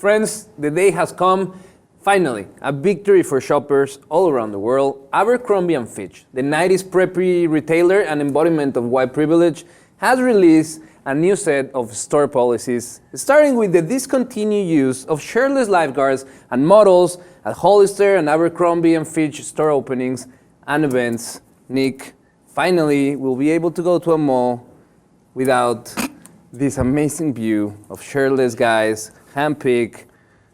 Friends, the day has come. Finally, a victory for shoppers all around the world. Abercrombie & Fitch, the 90s preppy retailer and embodiment of white privilege, has released a new set of store policies, starting with the discontinued use of shirtless lifeguards and models at Hollister and Abercrombie & Fitch store openings and events. Nick, finally, we'll be able to go to a mall without this amazing view of shirtless guys, handpicked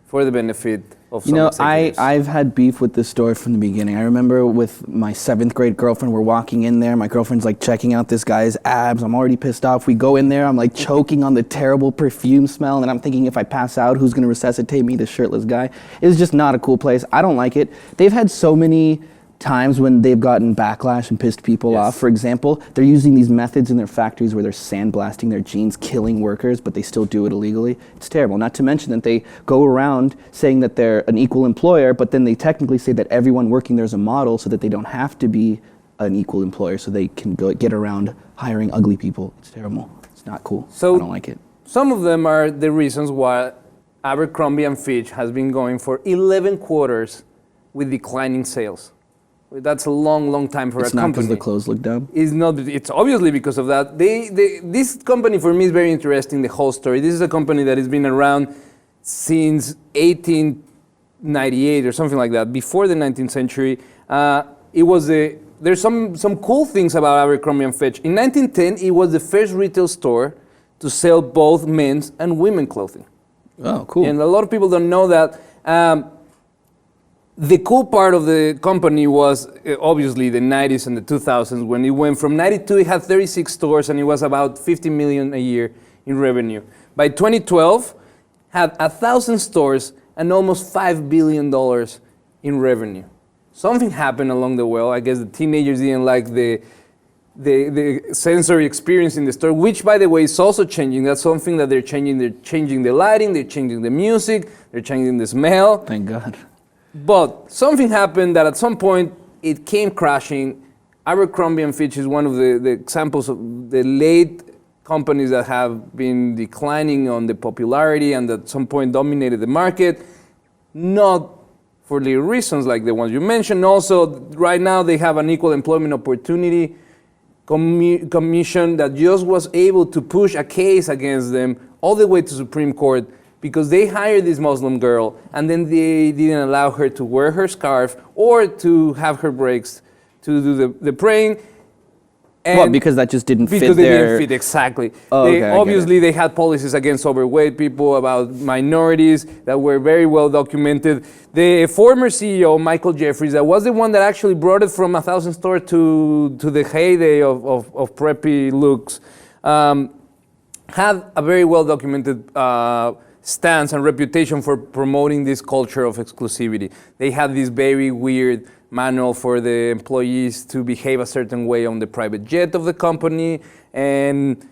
for the benefit of some executives. I've had beef with this store from the beginning. I remember with my 7th grade girlfriend, we're walking in there, my girlfriend's like checking out this guy's abs. I'm already pissed off. We go in there, I'm like choking on the terrible perfume smell, and I'm thinking if I pass out, who's gonna resuscitate me, this shirtless guy? It's just not a cool place. I don't like it. They've had so many times when they've gotten backlash and pissed people off. For example, they're using these methods in their factories where they're sandblasting their jeans, killing workers, but they still do it illegally. It's terrible. Not to mention that they go around saying that they're an equal employer, but then they technically say that everyone working there is a model so that they don't have to be an equal employer, so they can get around hiring ugly people. It's terrible. It's not cool. So I don't like it. Some of them are the reasons why Abercrombie & Fitch has been going for 11 quarters with declining sales. That's a long, long time for a company. It's not because the clothes look dumb? It's not. It's obviously because of that. This company, for me, is very interesting, the whole story. This is a company that has been around since 1898 or something like that, before the 19th century. There's some cool things about Abercrombie & Fitch. In 1910, it was the first retail store to sell both men's and women's clothing. Oh, cool. And a lot of people don't know that. The cool part of the company was obviously the 90s and the 2000s, when it went from 92, it had 36 stores and it was about 50 million a year in revenue. By 2012, had 1,000 stores and almost $5 billion in revenue. Something happened along the way. I guess the teenagers didn't like the sensory experience in the store, which, by the way, is also changing. That's something that they're changing. They're changing the lighting, they're changing the music, they're changing the smell. Thank God. But something happened that at some point it came crashing. Abercrombie & Fitch is one of the examples of the late companies that have been declining on the popularity and at some point dominated the market, not for the reasons like the ones you mentioned. Also, right now they have an equal employment opportunity commission that just was able to push a case against them all the way to Supreme Court, because they hired this Muslim girl and then they didn't allow her to wear her scarf or to have her breaks to do the praying. And what, because that just didn't fit Because they didn't fit, exactly. Oh, okay, obviously, they had policies against overweight people, about minorities that were very well documented. The former CEO, Michael Jeffries, that was the one that actually brought it from 1,000 stores to the heyday of preppy looks, had a very well documented stance and reputation for promoting this culture of exclusivity. They had this very weird manual for the employees to behave a certain way on the private jet of the company, and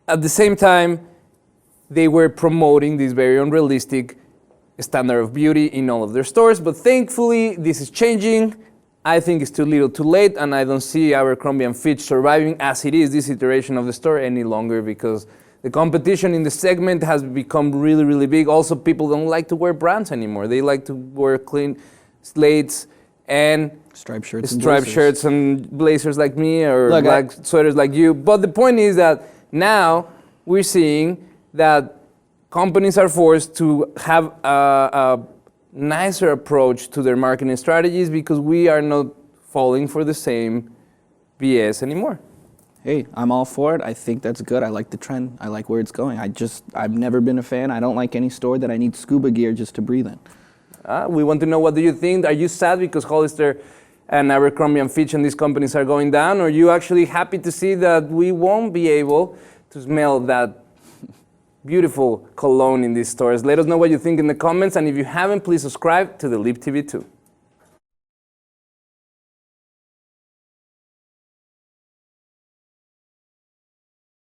at the same time, they were promoting this very unrealistic standard of beauty in all of their stores. But thankfully, this is changing. I think it's too little too late, and I don't see Abercrombie & Fitch surviving as it is, this iteration of the store, any longer, because the competition in the segment has become really, really big. Also, people don't like to wear brands anymore. They like to wear clean slates and striped shirts and blazers like me, or black sweaters like you. But the point is that now we're seeing that companies are forced to have a nicer approach to their marketing strategies, because we are not falling for the same BS anymore. Hey, I'm all for it. I think that's good. I like the trend. I like where it's going. I've never been a fan. I don't like any store that I need scuba gear just to breathe in. We want to know, what do you think? Are you sad because Hollister and Abercrombie & Fitch and these companies are going down? Or are you actually happy to see that we won't be able to smell that beautiful cologne in these stores? Let us know what you think in the comments. And if you haven't, please subscribe to the Lip TV 2.